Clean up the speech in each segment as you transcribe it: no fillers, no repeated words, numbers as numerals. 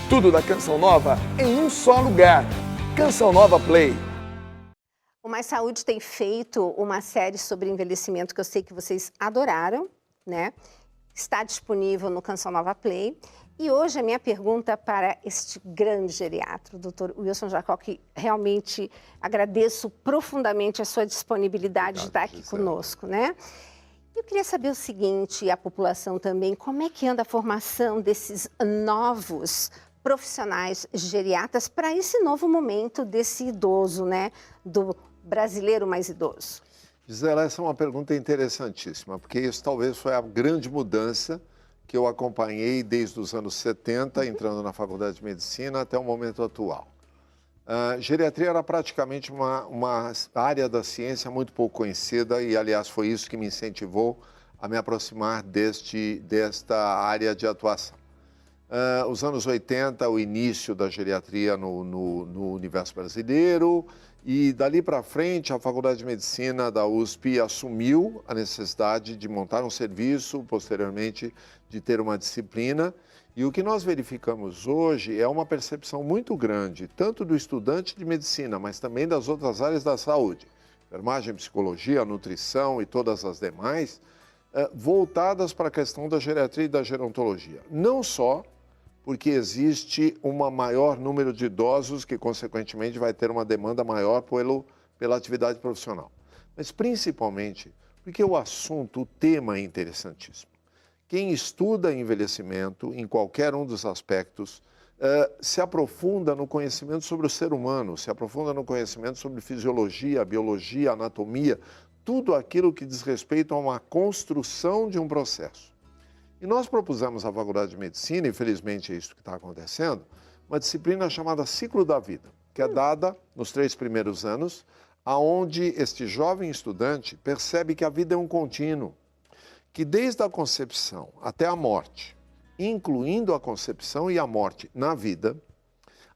Tudo da Canção Nova em um só lugar. Canção Nova Play. O Mais Saúde tem feito uma série sobre envelhecimento que eu sei que vocês adoraram, né? Está disponível no Canção Nova Play. E hoje a minha pergunta para este grande geriatra, o Dr. Wilson Jacó, que realmente agradeço profundamente a sua disponibilidade de estar aqui conosco, né? Eu queria saber o seguinte, a população também, como é que anda a formação desses novos profissionais geriatras para esse novo momento desse idoso, né? Do brasileiro mais idoso. Gisela, essa é uma pergunta interessantíssima, porque isso talvez foi a grande mudança que eu acompanhei desde os anos 70, entrando na Faculdade de Medicina, até o momento atual. Geriatria era praticamente uma área da ciência muito pouco conhecida e, aliás, foi isso que me incentivou a me aproximar desta área de atuação. Os anos 80, o início da geriatria no universo brasileiro, e dali para frente a Faculdade de Medicina da USP assumiu a necessidade de montar um serviço, posteriormente de ter uma disciplina, e o que nós verificamos hoje é uma percepção muito grande, tanto do estudante de medicina, mas também das outras áreas da saúde, enfermagem, psicologia, nutrição e todas as demais, voltadas para a questão da geriatria e da gerontologia. Não só porque existe um maior número de idosos que, consequentemente, vai ter uma demanda maior pela atividade profissional. Mas, principalmente, porque o assunto, o tema é interessantíssimo. Quem estuda envelhecimento, em qualquer um dos aspectos, se aprofunda no conhecimento sobre o ser humano, se aprofunda no conhecimento sobre fisiologia, biologia, anatomia, tudo aquilo que diz respeito a uma construção de um processo. E nós propusemos à Faculdade de Medicina, infelizmente é isso que está acontecendo, uma disciplina chamada Ciclo da Vida, que é dada nos 3 primeiros anos, aonde este jovem estudante percebe que a vida é um contínuo, que desde a concepção até a morte, incluindo a concepção e a morte na vida,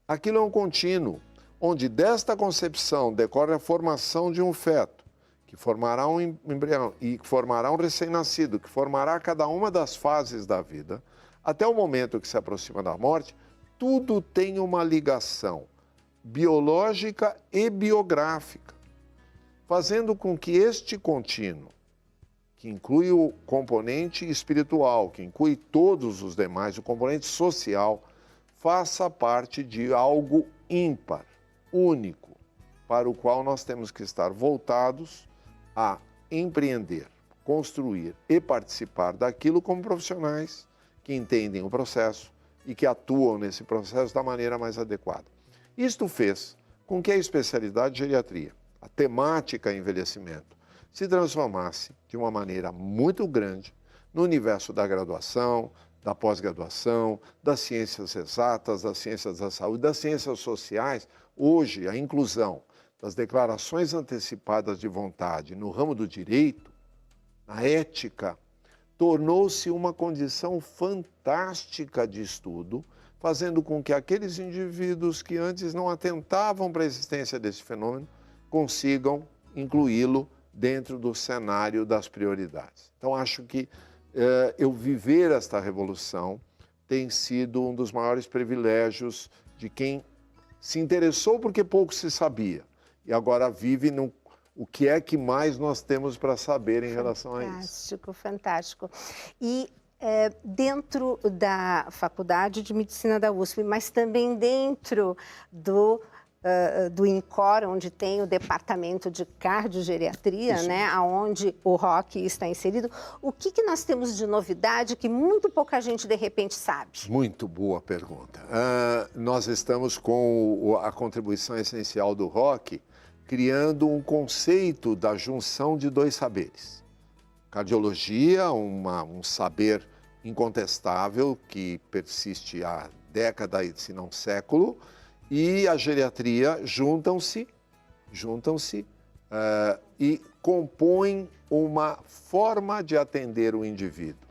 aquilo é um contínuo, onde desta concepção decorre a formação de um feto, que formará um embrião e que formará um recém-nascido, que formará cada uma das fases da vida, até o momento que se aproxima da morte, tudo tem uma ligação biológica e biográfica, fazendo com que este contínuo, que inclui o componente espiritual, que inclui todos os demais, o componente social, faça parte de algo ímpar, único, para o qual nós temos que estar voltados a empreender, construir e participar daquilo como profissionais que entendem o processo e que atuam nesse processo da maneira mais adequada. Isto fez com que a especialidade de geriatria, a temática envelhecimento, se transformasse de uma maneira muito grande no universo da graduação, da pós-graduação, das ciências exatas, das ciências da saúde, das ciências sociais. Hoje, a inclusão das declarações antecipadas de vontade no ramo do direito, a ética, tornou-se uma condição fantástica de estudo, fazendo com que aqueles indivíduos que antes não atentavam para a existência desse fenômeno consigam incluí-lo dentro do cenário das prioridades. Então, acho que eu viver esta revolução tem sido um dos maiores privilégios de quem se interessou porque pouco se sabia. E agora vive o que é que mais nós temos para saber em relação a isso. Fantástico, fantástico. E dentro da Faculdade de Medicina da USP, mas também dentro do INCOR, onde tem o departamento de cardiogeriatria, isso, né, onde o Roque está inserido, o que nós temos de novidade que muito pouca gente, de repente, sabe? Muito boa pergunta. Nós estamos com a contribuição essencial do Roque, criando um conceito da junção de 2 saberes. Cardiologia, um saber incontestável que persiste há décadas, se não século, e a geriatria juntam-se e compõem uma forma de atender o indivíduo.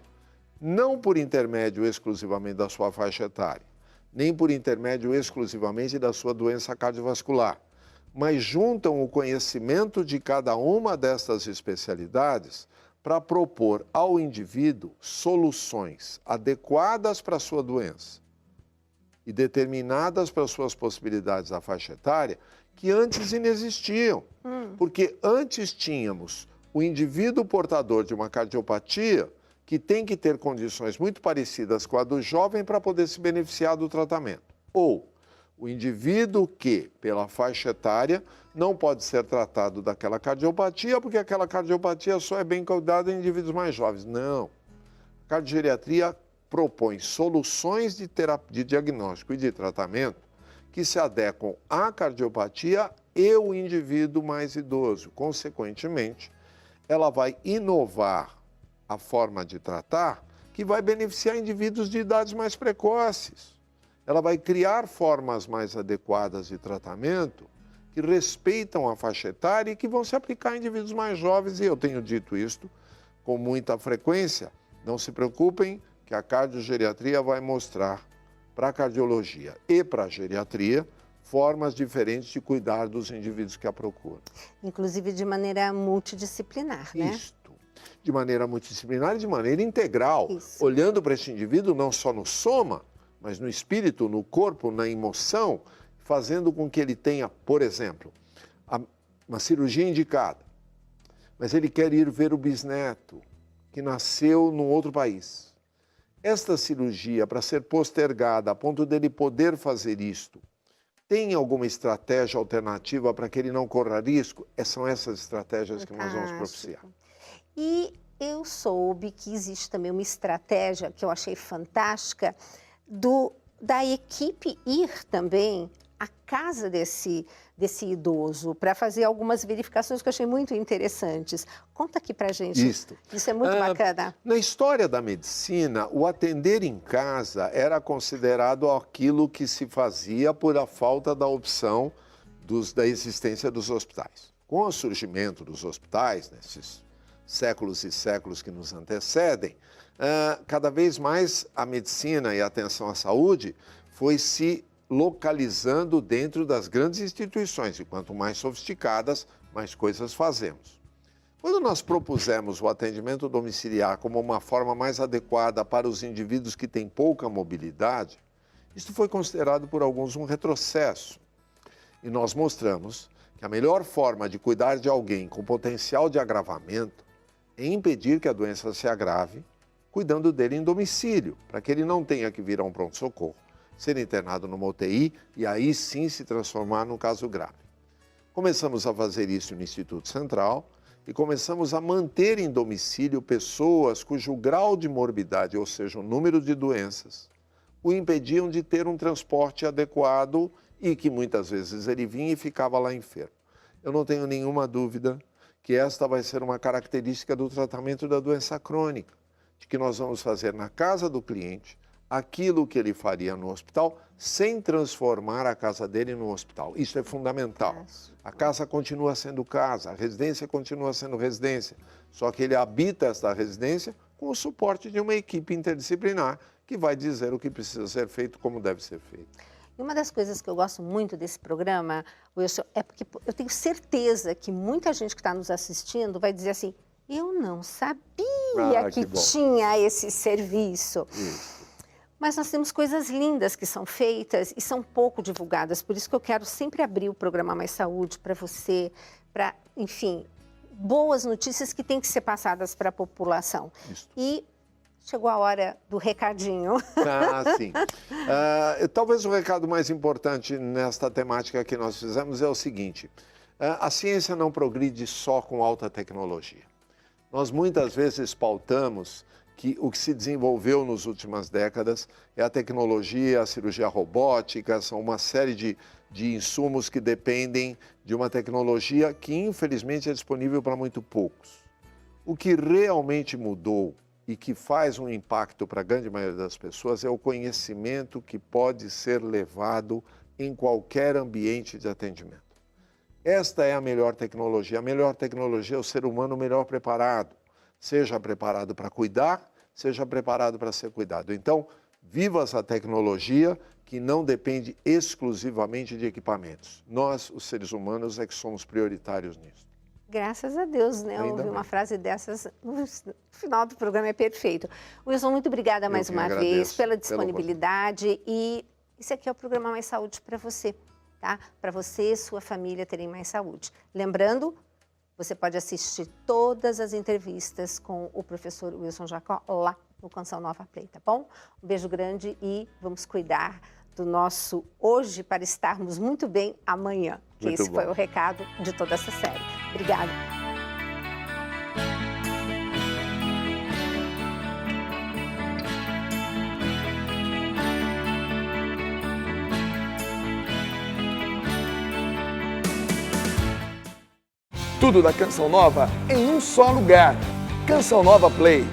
Não por intermédio exclusivamente da sua faixa etária, nem por intermédio exclusivamente da sua doença cardiovascular, mas juntam o conhecimento de cada uma dessas especialidades para propor ao indivíduo soluções adequadas para a sua doença, e determinadas para suas possibilidades da faixa etária que antes inexistiam. Porque antes tínhamos o indivíduo portador de uma cardiopatia que tem que ter condições muito parecidas com a do jovem para poder se beneficiar do tratamento. Ou o indivíduo que, pela faixa etária, não pode ser tratado daquela cardiopatia porque aquela cardiopatia só é bem cuidada em indivíduos mais jovens. Não. A cardiogeriatria propõe soluções de diagnóstico e de tratamento que se adequam à cardiopatia e o indivíduo mais idoso. Consequentemente, ela vai inovar a forma de tratar que vai beneficiar indivíduos de idades mais precoces. Ela vai criar formas mais adequadas de tratamento que respeitam a faixa etária e que vão se aplicar a indivíduos mais jovens. E eu tenho dito isto com muita frequência. Não se preocupem que a cardiogeriatria vai mostrar para a cardiologia e para a geriatria formas diferentes de cuidar dos indivíduos que a procuram. Inclusive de maneira multidisciplinar, né? Isto. De maneira multidisciplinar e de maneira integral. Isso. Olhando para este indivíduo não só no soma, mas no espírito, no corpo, na emoção, fazendo com que ele tenha, por exemplo, uma cirurgia indicada, mas ele quer ir ver o bisneto, que nasceu num outro país. Esta cirurgia, para ser postergada a ponto dele poder fazer isto, tem alguma estratégia alternativa para que ele não corra risco? São essas estratégias que nós vamos propiciar. E eu soube que existe também uma estratégia que eu achei fantástica da equipe ir também à casa desse idoso para fazer algumas verificações que eu achei muito interessantes. Conta aqui para a gente. Isso é muito bacana. Na história da medicina, o atender em casa era considerado aquilo que se fazia por a falta da opção da existência dos hospitais. Com o surgimento dos hospitais, nesses séculos e séculos que nos antecedem, cada vez mais a medicina e a atenção à saúde foi se localizando dentro das grandes instituições, e quanto mais sofisticadas, mais coisas fazemos. Quando nós propusemos o atendimento domiciliar como uma forma mais adequada para os indivíduos que têm pouca mobilidade, isso foi considerado por alguns um retrocesso. E nós mostramos que a melhor forma de cuidar de alguém com potencial de agravamento é impedir que a doença se agrave, cuidando dele em domicílio, para que ele não tenha que vir a um pronto-socorro, ser internado numa UTI e aí sim se transformar num caso grave. Começamos a fazer isso no Instituto Central e começamos a manter em domicílio pessoas cujo grau de morbidade, ou seja, o número de doenças, o impediam de ter um transporte adequado e que muitas vezes ele vinha e ficava lá enfermo. Eu não tenho nenhuma dúvida que esta vai ser uma característica do tratamento da doença crônica, de que nós vamos fazer na casa do cliente aquilo que ele faria no hospital, sem transformar a casa dele no hospital. Isso é fundamental. A casa continua sendo casa, a residência continua sendo residência, só que ele habita esta residência com o suporte de uma equipe interdisciplinar que vai dizer o que precisa ser feito, como deve ser feito. E uma das coisas que eu gosto muito desse programa, Wilson, é porque eu tenho certeza que muita gente que está nos assistindo vai dizer assim, eu não sabia que tinha esse serviço. Isso. Mas nós temos coisas lindas que são feitas e são pouco divulgadas. Por isso que eu quero sempre abrir o programa Mais Saúde para você, para, enfim, boas notícias que têm que ser passadas para a população. Isso. E chegou a hora do recadinho. Sim. Talvez o recado mais importante nesta temática que nós fizemos é o seguinte. A ciência não progride só com alta tecnologia. Nós muitas vezes pautamos que o que se desenvolveu nas últimas décadas é a tecnologia, a cirurgia robótica, são uma série de insumos que dependem de uma tecnologia que, infelizmente, é disponível para muito poucos. O que realmente mudou e que faz um impacto para a grande maioria das pessoas é o conhecimento que pode ser levado em qualquer ambiente de atendimento. Esta é a melhor tecnologia. A melhor tecnologia é o ser humano melhor preparado. Seja preparado para cuidar, seja preparado para ser cuidado. Então, viva essa tecnologia que não depende exclusivamente de equipamentos. Nós, os seres humanos, é que somos prioritários nisso. Graças a Deus, né? Ouvir uma frase dessas no final do programa é perfeito. Wilson, muito obrigada mais uma vez pela disponibilidade e Esse aqui é o programa Mais Saúde para você, tá? Para você e sua família terem mais saúde. Lembrando, você pode assistir todas as entrevistas com o professor Wilson Jacó lá no Canção Nova Play, tá bom? Um beijo grande e vamos cuidar do nosso hoje para estarmos muito bem amanhã. Que Muito esse bom. foi o recado de toda essa série. Obrigada. Tudo da Canção Nova em um só lugar. Canção Nova Play.